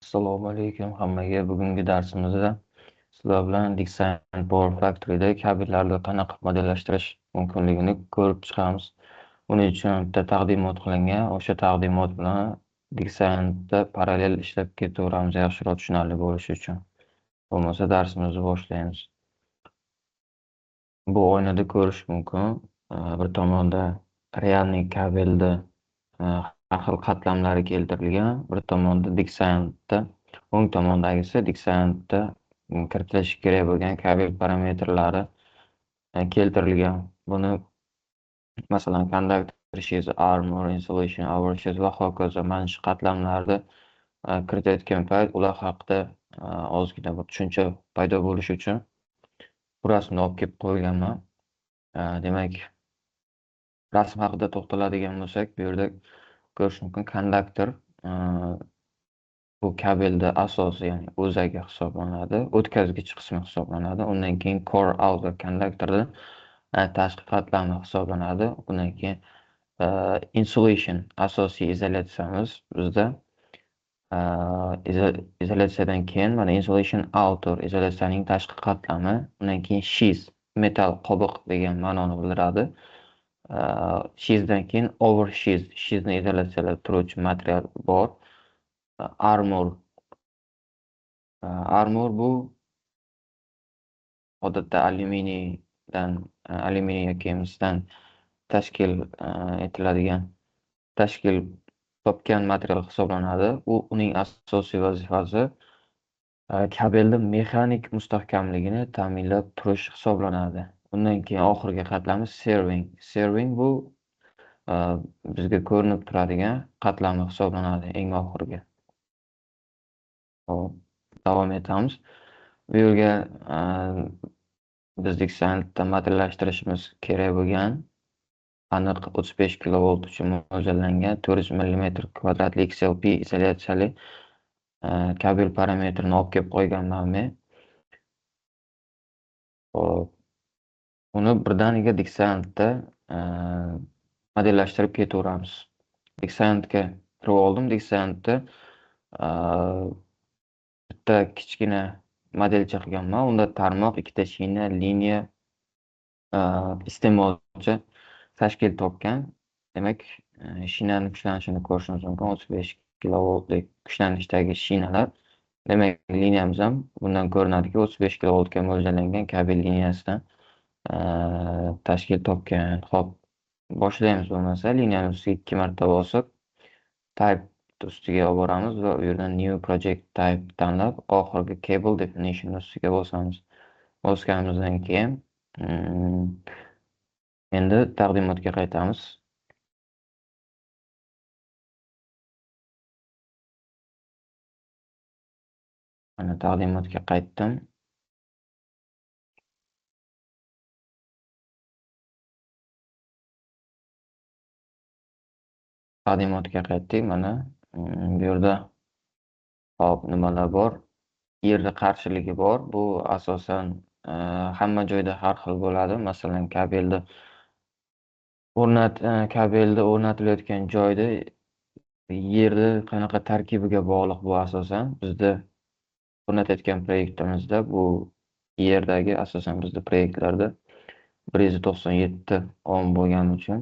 Assalomu alaykum hammaga. Bugungi darsimizda sizlar bilan Dixon Power Factory'da kabellarni qanaqa modellashtirish mumkinligini ko'rib chiqamiz. Buning uchun bitta taqdimot qilingan. O'sha taqdimot bilan Dixon'da parallel ishlab ketaveramiz, yaxshiroq tushunarli bo'lishi uchun. Bo'lmasa darsimizni boshlaymiz. Bu oynada ko'rish mumkin. Bir tomonda realniy kabelda har xil qatlamlari keltirilgan. Bir tomonda Dixon'da, o'ng tomondagisi Dixon'da kiritilishi kerak bo'lgan kabel parametrlari keltirilgan. Buni masalan conductor shiz, armor, insulation, overshiz va hokazo mana shu qatlamlarni kiritayotgan payt ular haqida ozgina bir tushuncha paydo bo'lishi uchun bu rasmni olib kelib qo'yganman. Demak, rasm haqida to'xtaladigan bo'lsak, bu yerda ko'rish mumkin konduktor bu kabelda asosi, ya'ni o'zagi hisoblanadi, o'tkazgich qismi hisoblanadi. Undan keyin core outer konduktorda tashqi qatlami hisoblanadi. Undan keyin insulation, asosiy izolyatsiyamiz bizda izolyatsiyadan keyin mana insulation outer, izolyatsiyaning tashqi qatlami, undan keyin shiz, metal qobiq degan ma'noni bildiradi. Shizdan keyin overshiz, shizni izolyatsiyalab turuvchi material bor. Armor bu odatda alyuminiy yoki misdan tashkil topgan material hisoblanadi. Uning asosiy vazifasi kabelni mexanik mustahkamligini ta'minlab turish hisoblanadi. Undan keyin oxirgi qatlami serving bu bizga ko'rinib turadigan qatlami hisoblanadi, eng oxirgi. Davom etamiz. Bu yerga biz Dixon'da modellashtirishimiz kerak bo'lgan aniq 35 kilovolt uchun mo'ljallangan 400 mm kvadratli XLP izolyatsiyali kabel parametrini olib kelib qo'yganman men. Uni birdaniga Dixon'da modellashtirib ketaveramiz. Dixon'ga kirib oldim. Dixon'da bitta kichkina modelcha qilganman. Unda tarmoq, ikkita shina, liniya iste'molchi tashkil topgan. Demak, shinaning kuchlanishini ko'rishimiz mumkin. 35 kilovoltlik kuchlanishdagi shinalar. Demak, liniyamiz ham bundan ko'rinadiki, 35 kilovoltga mo'ljallangan kabel liniyasidan tashkil topgan. Xo'p, boshlaymiz bo'lmasa, liniyani ustiga 2 marta bosib, type ustiga olib boramiz va u yerdan new project type tanlab, oxirgi cable definition ustiga bosamiz. Bosganimizdan keyin endi taqdimotga qaytamiz. Mana taqdimotga qaytdim. Taqdimotga qaytdik. Mana bu yerda hop nimalar bor? Yerda qarshiligi bor. Bu asosan hamma joyda har xil bo'ladi. Masalan, kabelda o'rnatilayotgan joyda yerda qanaqa tarkibiga bog'liq bu asosan. Bizda o'rnatayotgan proyektimizda bu yerdagi asosan bizda proyektlarda 197 ohm bo'lgani uchun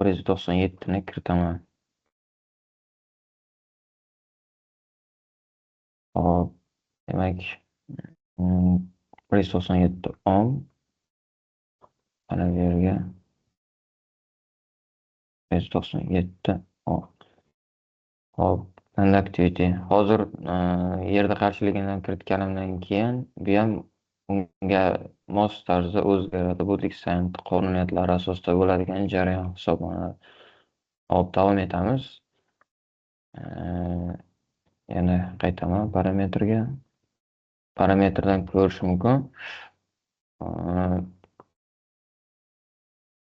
197 ni kiritaman. Hop, demak 197 ohm. Mana bu yerga 197 ohm. Hop, conductivity. Hozir yerda qarshiligini kiritganimdan keyin bu ham unga mos tarzda o'zgaradi. Bu Dixon qonuniyatlari asosida bo'ladigan jarayon hisoblanadi. Hop, davom etamiz. Yana qaytaman parametrga. Parametrdan ko'rish mumkin.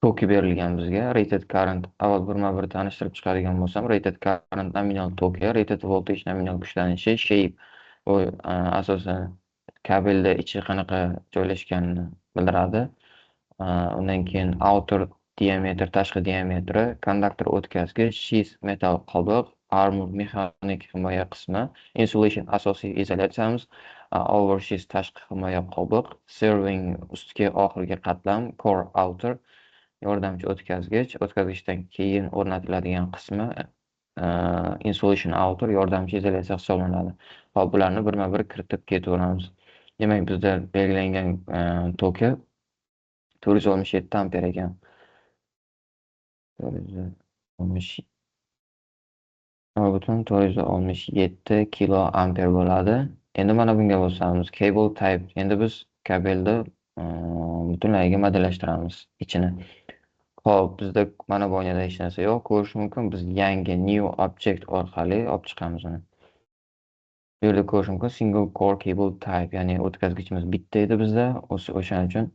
Toki berilgan bizga. Rated current. Avval birma-bir tanishtirib chiqadigan bo'lsam, rated current nominal toki, rated voltage nominal kuchlanishi, shape bu asosan kabelda ichi qanaqa joylashganini bildiradi. Undan keyin outer diametr, tashqi diametri, konduktor o'tkazgich, shiz metal qobiq, armor mexanik himoya qismi, insulation asosiy izolyatsiyamiz, overshield tashqi himoya qobiq, serving ustki oxirgi qatlam, core outer yordamchi o'tkazgichdan keyin o'rnatiladigan qismi insulation outer yordamchi izolyatsiya hisoblanadi. Hop, bularni birma-bir kiritib ketaveramiz. Demak, bizda belgilangan toki 467 amper ekan. 467 kilo amper bo'ladi. Endi mana bunga o'tamiz. Cable type. Endi biz kabelni butunlayga modellashtiramiz ichini. Xo'p, bizda mana bu oynada hech narsa yo'q, ko'rish mumkin. Biz yangi new object orqali olib chiqamiz uni. Bu yerda ko'rish mumkin single core cable type, ya'ni o'tkazgichimiz bitta edi bizda. O'shaning uchun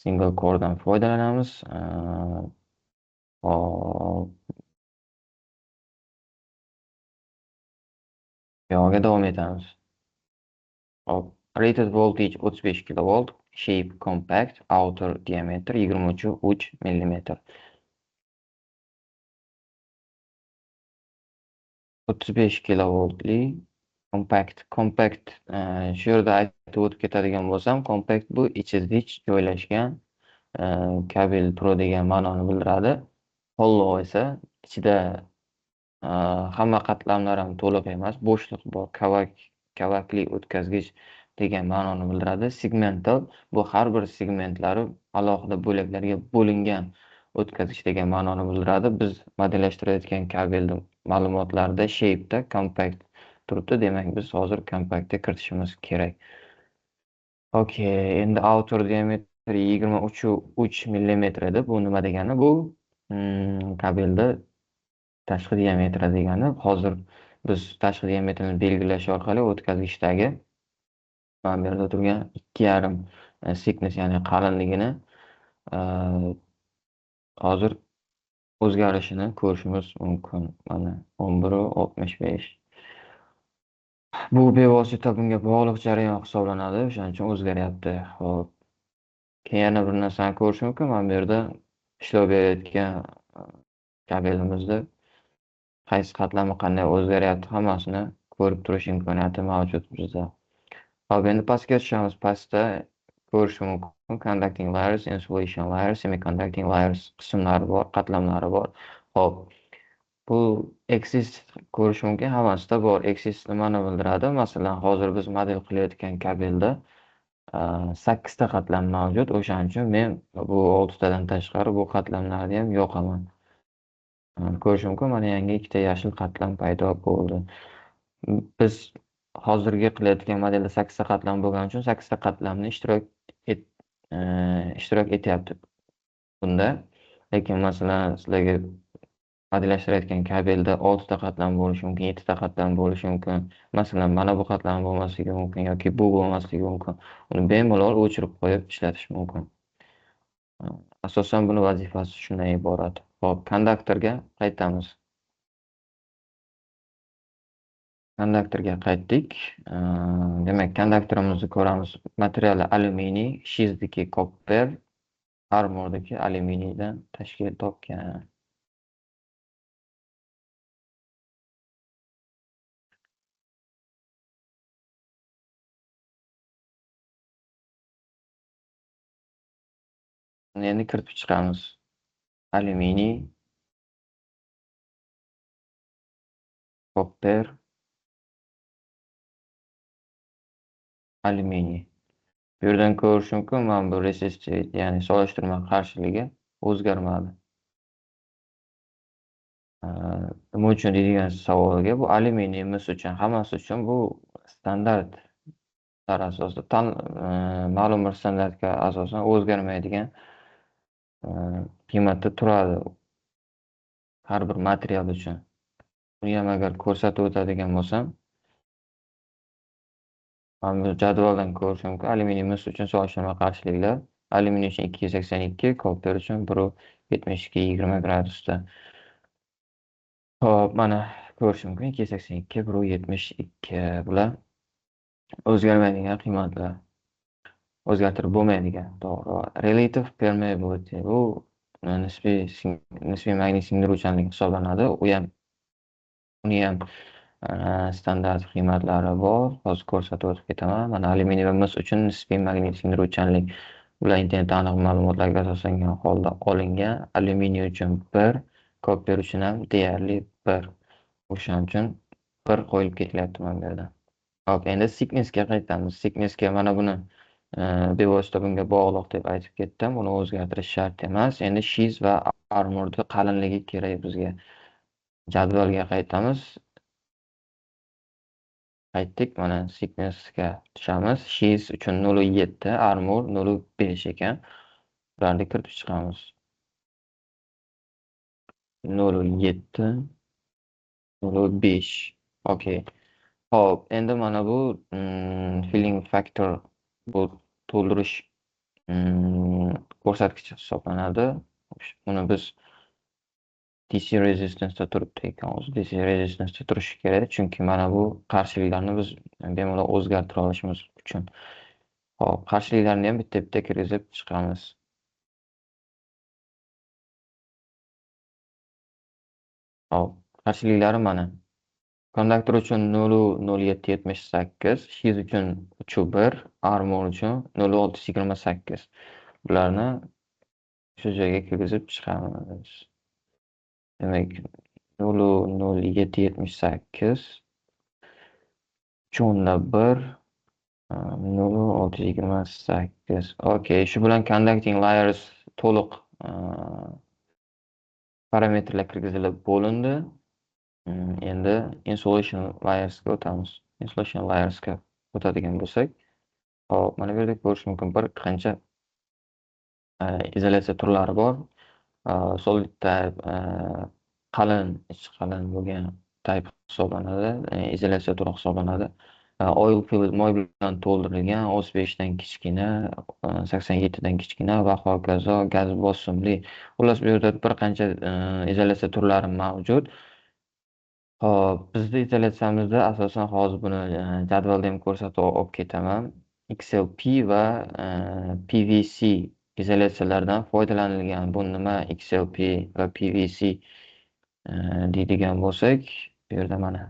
single coredan foydalanamiz. Hop, yog'iga davom etamiz. Hop, rated voltage 35 kilovolt, shape compact, outer diameter 23 mm. 35 kilovoltli compact shu yerda aytib o'tib ketadigan bo'lsam, compact bu ichida joylashgan kabel turi degan ma'noni bildiradi. Hollow esa ichida hamma qatlamlar ham to'liq emas, bo'shliq bor, kavakli o'tkazgich degan ma'noni bildiradi. Segmental bu har bir segmentlari alohida bo'laklarga bo'lingan o'tkazgich degan ma'noni bildiradi. Biz modellashtirayotgan kabelning ma'lumotlarida shape'da compact turibdi. Demak, biz hozir compactga kiritishimiz kerak. Okay, endi outer diameter 23 mm edi. Bu nima degani? Bu kabelda tashqi diametri degani. Hozir biz tashqi diametrni belgilash orqali o'tkazgichdagi mana bu yerda turgan 2,5 thickness, ya'ni qalinligini hozir o'zgarishini ko'rishimiz mumkin. Mana 11.65. Bu bevosita bunga bog'liq jarayon hisoblanadi, o'shaning uchun o'zgaryapti. Xo'p. Keyin yana bir narsani ko'rish mumkin. Mana bu yerda ishlov berayotgan kabelimizda qaysi qatlami qanday o'zgaryapti, hammasini ko'rib turish imkoniyati mavjud bizda. Hop, endi pastga tushamiz. Pastda ko'rish mumkin conducting layers, insulation layers, semiconducting layers qismlari bor, qatlamlari bor. Hop, bu axis ko'rish mumkin, hammasida bor. Axis nimani bildiradi? Masalan, hozir biz model qilayotgan kabelda 8 ta qatlam mavjud. O'shaning uchun men bu 6 tadan tashqari bu qatlamlarni ham yoqaman. Ko'rish mumkin, mana yangi 2 ta yashil qatlam paydo bo'ldi. Biz hozirgi qilayotgan modelda 8 ta qatlam bo'lgani uchun 8 ta qatlamni ishtirok etyapti bunda. Lekin masalan, sizlarga modellashtirayotgan kabelda 6 ta qatlam bo'lishi mumkin, 7 ta qatlam bo'lishi mumkin. Masalan, mana bu qatlam bo'lmasligi mumkin yoki bu bo'lmasligi mumkin. Uni bemalol o'chirib qo'yib ishlatish mumkin. Asosan buni vazifasi shundan iborat. Hop, konduktorga qaytamiz. Konduktorga qaytdik. Demak, konduktorimizni ko'ramiz. Materiali alyuminiy, shizdagi kopper, armordagi alyuminiydan tashkil topgan. Endi kiritib chiqamiz. Alyuminiy, kopper, alyuminiy. Bu yerdan ko'rish mumkin, mana bu resistor, ya'ni solishtirma qarshiligi o'zgarmadi. Nima uchun deydigan savolga, bu alyuminiy mis uchun, hammasi uchun bu standartlar asosida, ma'lum bir standartga asosan o'zgarmaydigan qiymatda turadi har bir material uchun. Buni ham agar ko'rsatib o'tadigan bo'lsam, mana bu jadvaldan ko'rish mumkin. Alyuminiy mis uchun solishtirma qarshiliklar alyuminiy uchun 282, kopper uchun 1.72 20 gradusda. Hop, mana ko'rish mumkin 282, 1.72 bular o'zgarmaydigan qiymatlar. O'zgartirib bo'lmaydigan, to'g'ri. Relative permeability bu nisbiy magnit singdiruvchanlik hisoblanadi. U ham uni ham standart qiymatlari bor. Hozir ko'rsatib o'tib ketaman. Mana alyuminiy va mis uchun nisbiy magnit singdiruvchanlik bular internetda aniq ma'lumotlarga asoslangan holda olingan. Alyuminiy uchun 1, koper uchun ham deyarli 1. O'shaning uchun 1 qo'yilib ketilyapti mana bu yerda. Hop, endi thicknessga qaytamiz. Thicknessga mana buni bevosita bunga bog'liq deb aytib ketdim. Buni o'zgartirish shart emas. Endi shiz va armorni qalinligi kerak bizga. Jadvalga qaytamiz. Qaytdik, mana thicknessga tushamiz. Shiz uchun 0.7, armor 0.5 ekan. Ularni kiritib chiqamiz. 0.7, 0.5. Okey. Hop, endi mana bu filling factor, bu to'ldirish ko'rsatkichi hisoblanadi. Uni biz DC rezistansda turibdi ekan, o'zi DC rezistansda turishi kerak, chunki mana bu qarshiliklarni biz bemalol o'zgartira olishimiz uchun. Hop, qarshiliklarni ham bitta-bitta kirgizib chiqamiz. Hop, qarshiliklari mana. Konduktor uchun 0.0778, shiz uchun 3.1, armor uchun 0.628. Bularni shu joyga kirgizib chiqamiz. Demak, 0.0778 1/1 0.628. Okey, shu bilan conducting layers to'liq parametrlar kirgizilib bo'lindi. Endi insulation layersga o'tamiz. Insulation layersga o'tadigan bo'lsak, hop, mana bu yerda ko'rish mumkin bir qancha izolyatsiya turlari bor. Solid type, qalin, ichi qalin bo'lgan type hisoblanadi, izolyatsiya turi hisoblanadi. Oil filled moy bilan to'ldirilgan, 35 dan kichkina, 87 dan kichkina va hokazo, gaz bosimli. Xullas, bu yerda bir qancha izolyatsiya turlari mavjud. Hop, bizning izolyatsiyamizda asosan hozir buni jadvalda ham ko'rsatib olib ketaman. XLP va PVC izolyatsiyalardan foydalanilgan. Bu nima XLP va PVC deydigan bo'lsak, bu yerda mana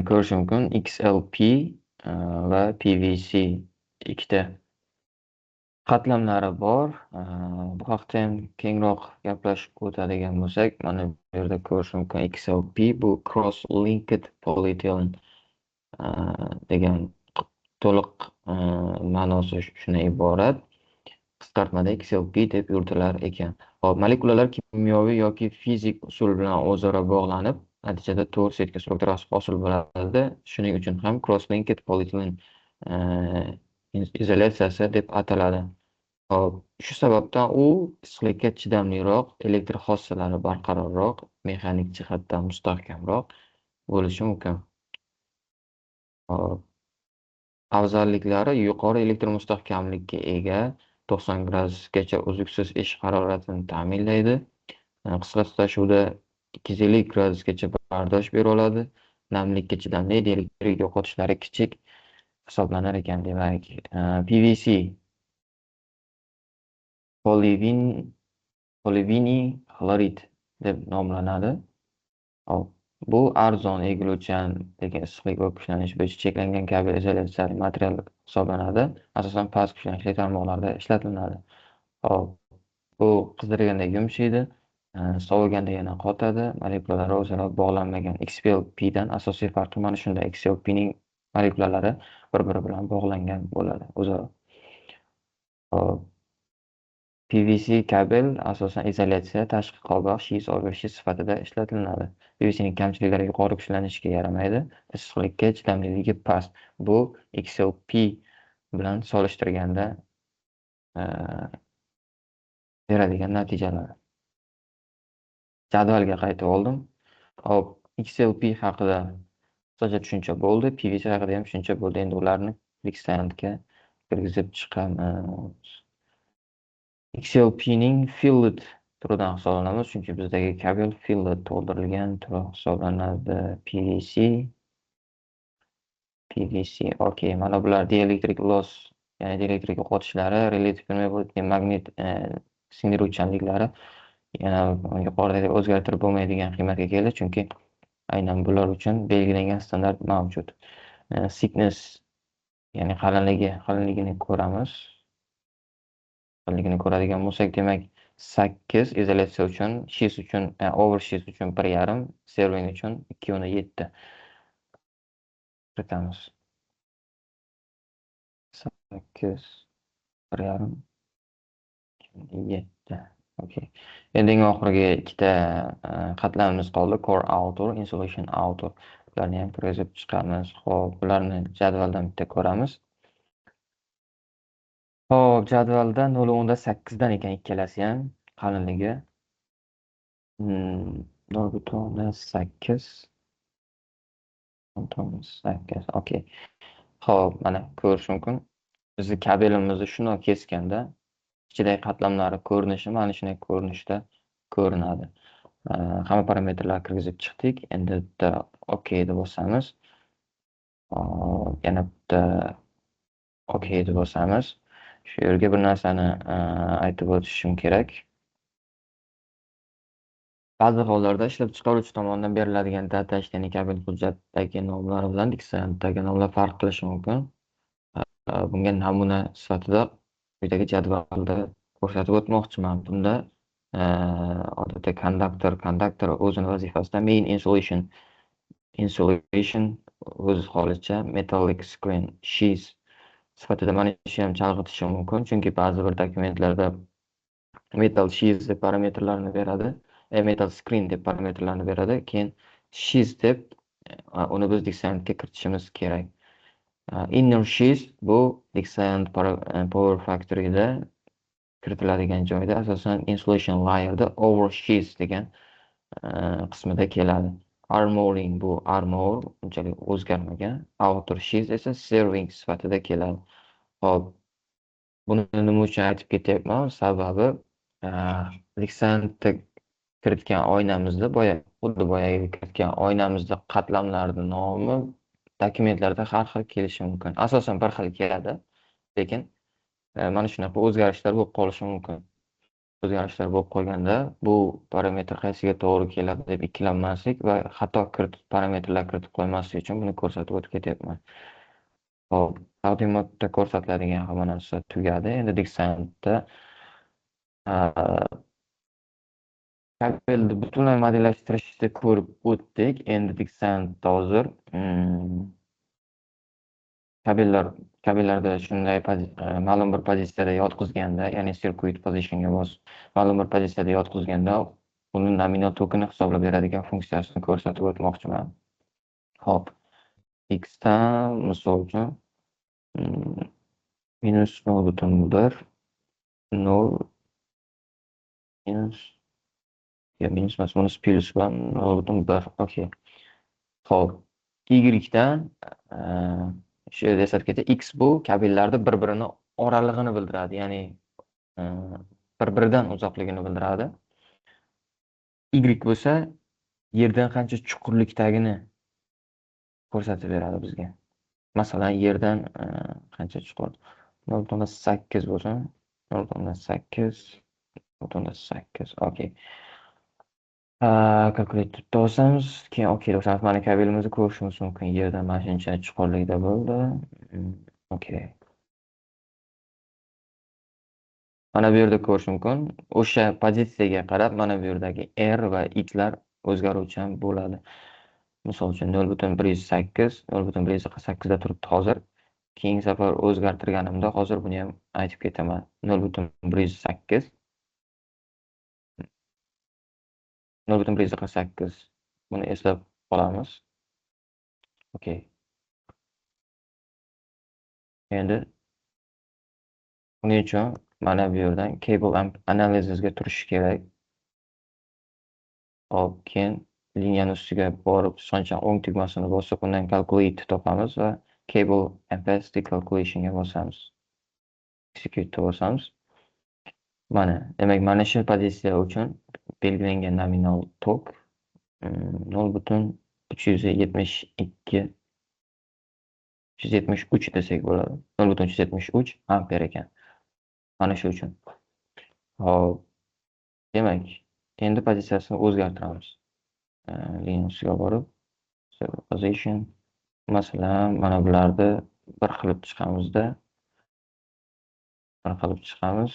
ko'rish mumkin. XLP va PVC ikkita qatlamlari bor. Bu haqda ham kengroq gaplashib o'tadigan bo'lsak, mana bu yerda ko'rish mumkin. XLP bu cross linked polyethylene degan to'liq ma'nosi shundan iborat. Qisqartmada XLP deb yuritilar ekan. Hop, molekulalar kimyoviy yoki fizik usul bilan o'zaro bog'lanib, natijada to'g'ri setga strukturasi hosil bo'ladi. Shuning uchun ham cross-linked polyethylene izolyatsiyasi deb ataladi. Hop, shu sababdan u issiqlikka chidamliroq, elektr xossalari barqarorroq, mexanik jihatdan mustahkamroq bo'lishi mumkin. Hop, afzalliklari yuqori elektr mustahkamlikka ega, 90 gradusgacha uzluksiz ish haroratini ta'minlaydi. Qisqa tutashuvda 250 gradusgacha bardosh bera oladi. Namlikka chidamli, elektrik yo'qotishlari kichik hisoblanar ekan. Demak, PVC polivinil xlorid deb nomlanadi. Hop, bu arzon, egiluvchan, lekin issiqlik va kuchlanish bo'yicha cheklangan kabel izolyatsiyali material hisoblanadi. Asosan past kuchlanishli tarmoqlarda ishlatiladi. Hop, bu qizdirganda yumshaydi, soviganda yana qotadi. Molekulalar o'zaro bog'lanmagan. XLP dan asosiy farqi mana shunda. XLPning molekulalari bir-biri bilan bog'langan bo'ladi o'zaro. Hop, PVC kabel asosan izolyatsiya, tashqi qolboq, shiz o'rgashi sifatida ishlatiladi. PVCning kamchiliklari yuqori kuchlanishga yaramaydi, issiqlikka chidamliligi past. Bu XLP bilan solishtirganda beradigan natijalar. Jadvalga qaytib oldim. Hop, XLP haqida qisqacha tushuncha bo'ldi, PVC haqida ham tushuncha bo'ldi. Endi ularni Quicksandga kirgizib chiqamiz. XLPning filled turidan hisoblanamiz, chunki bizdagi kabel filled to'ldirilgan turi hisoblanadi. PVC, okey. Mana bular dielektrik loss, ya'ni dielektrik yo'qotishlari, relative permeability, singdiruvchanliklari yana yuqoridagi o'zgartirib bo'lmaydigan qiymatga keldi, chunki aynan bular uchun belgilangan standart mavjud. Thickness, ya'ni qalinligini ko'ramiz. Qalinligini ko'radigan bo'lsak, demak 8 izolyatsiya uchun, sheet uchun, oversheet uchun 1,5, serving uchun 2,7 kiritamiz. 8 1,5 7. Okey. Endi eng oxirgi ikkita qatlamimiz qoldi. Core outer, insulation outer. Bularni ham kirgizib chiqamiz. Xo'p, bularni jadvaldan bitta ko'ramiz. Xo'p, jadvalda 0,8 dan ekan ikkalasi ham qalinligi. 0,8. 0,8. Okey. Xo'p, mana ko'rish mumkin. Bizni kabelimizni shunday kesganda ichidagi qatlamlari ko'rinishi mana shunday ko'rinishda ko'rinadi. Hamma parametrlarni kirgizib chiqdik. Endi bitta OK deb bosamiz. Yana bitta OK deb bosamiz. Shu yerga bir narsani aytib o'tishim kerak. Ba'zi hollarda ishlab chiqaruvchi tomonidan beriladigan data, ya'ni kabel hujjatdagi nomlar bilan diksiyantdagi nomlar farq qilishi mumkin. Bunga namuna sifatida quyidagi jadvalda ko'rsatib o'tmoqchiman. Bunda odatda konduktor o'zini vazifasida main insulation o'z holicha metallic screen sheath sifatida mana shu ham chalg'itishi mumkin, chunki ba'zi bir dokumentlarda metal sheath deb parametrlarni beradi, metal screen deb parametrlarni beradi, keyin sheath deb uni biz diksiyantga kiritishimiz kerak. Inner sheath bu diksiyant power factory'da kiritiladigan joyda asosan insulation layer'da oversheath degan qismida keladi. Armoring bu armor unchalik o'zgarmagan. Outer sheath esa serving sifatida keladi. Xo'p, buni nima uchun aytib ketyapman? Sababi diksiyantda kiritgan oynamizda xuddi boyagi kiritgan oynamizda qatlamlarning nomi dokumentlarda har xil kelishi mumkin. Asosan bir xil keladi, lekin mana shunaqa o'zgarishlar bo'lib qolishi mumkin. O'zgarishlar bo'lib qolganda bu parametr qaysiga to'g'ri keladi deb ikkilanmaslik va xato parametrlar kiritib qo'ymaslik uchun buni ko'rsatib o'tib ketyapman. Hop, taqdimotda ko'rsatiladigan hamma narsa tugadi. Endi diksiyantda kabelni butunlay modellashtirishni ko'rib o'tdik. Endi diksiyantda hozir kabellarda shunday ma'lum bir pozitsiyada yotqizganda, ya'ni circuit positionga ma'lum bir pozitsiyada yotqizganda uni nominal tokini hisoblab beradigan funksiyasini ko'rsatib o'tmoqchiman. Hop, x dan misol uchun minus 0,1 0 minus emas, bunisi plus bilan 0,1. Okey. Hop, y dan shu yerda eslatgacha x bu kabellarda bir-birini oralig'ini bildiradi, ya'ni bir-biridan uzoqligini bildiradi. Y bo'lsa yerdan qancha chuqurlikdagini ko'rsatib beradi bizga. Masalan, yerdan qancha chuqur? 0,8 bo'lsa, 0,8, 0,8. Okey. Kalkulyatorda bosamiz, keyin okey deb mana kabelimizni ko'rishimiz mumkin. Yerdan mana shuncha chuqurlikda bo'ldi. Okey. Mana bu yerda ko'rish mumkin. O'sha pozitsiyaga qarab mana bu yerdagi R va X'lar o'zgaruvchan bo'ladi. Misol uchun 0,108, 0,108 da turibdi hozir. Keyingi safar o'zgartirganimda hozir buni ham aytib ketaman. 0,108, 0,108. Buni eslab qolamiz. Okey. Endi buning uchun mana bu yerdan cable analyzisga turish kerak. Hop, keyin liniyani ustiga borib soncha o'ng tugmasini bosib, undan calculate topamiz va cable capacity calculationga bosamiz. Execute bosamiz. Mana, demak, mana shu pozitsiya uchun belgilangan nominal tok 0,373 desak bo'ladi. 0,373 amper ekan. Mana shu uchun. Hop, demak, endi pozitsiyasini o'zgartiramiz. Linuxga borib, server position, masalan, mana bularni bir qilib chiqamizda, bir qilib chiqamiz.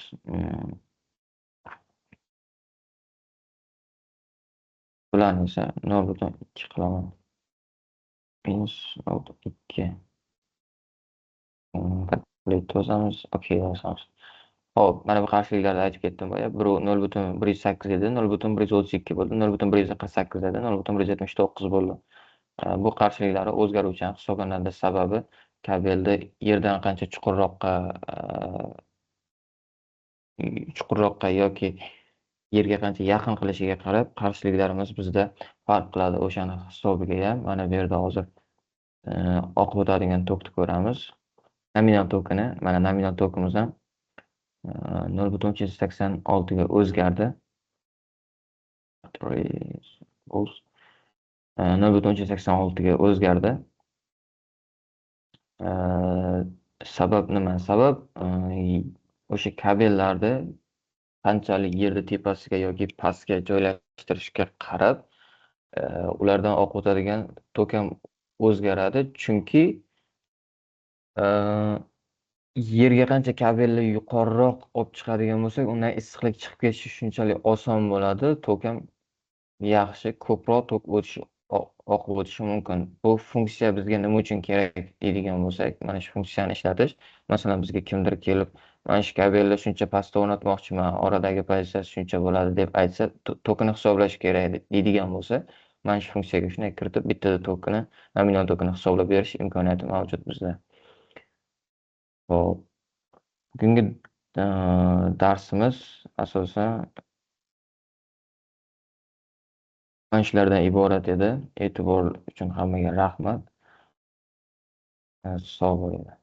Bularni esa 0.2 qilaman. Minus 0.2. Calculate yozamiz, OK yozamiz. Hop, mana bu qarshiliklarni aytib ketdim boya. Biri 0.108 edi, 0.132 bo'ldi, 0.148 edi, 0.179 bo'ldi. Bu qarshiliklar o'zgaruvchan hisoblanadi. Sababi kabelni yerdan qancha chuqurroqqa yoki yerga qancha yaqin qilishiga qarab qarshiliklarimiz bizda farq qiladi. O'shani hisobiga ham mana bu yerda hozir oqib o'tadigan tokni ko'ramiz. Nominal tokini, mana nominal tokimiz ham 0.86 ga o'zgardi. 0.86 ga o'zgardi. Sabab nima? Sabab o'sha kabellarni qanchalik yerni tepasiga yoki pastga joylashtirishga qarab ulardan oqib o'tadigan tok ham o'zgaradi. Chunki yerga qancha kabelni yuqoriroq olib chiqadigan bo'lsak, undan issiqlik chiqib ketishi shunchalik oson bo'ladi. Tok ham yaxshi, ko'proq tok oqib o'tishi mumkin. Bu funksiya bizga nima uchun kerak deydigan bo'lsak, mana shu funksiyani ishlatish. Masalan, bizga kimdir kelib, mana shu kabelni shuncha pastda o'rnatmoqchiman, oradagi pozitsiyasi shuncha bo'ladi deb aytsa, tokini hisoblash kerak deydigan bo'lsa, mana shu funksiyaga shunday kiritib, bittada tokini, nominal tokini hisoblab berish imkoniyati mavjud bizda. Hop. Bugungi darsimiz asosan mana shulardan iborat edi. E'tibor uchun hammaga rahmat. Sog' bo'linglar.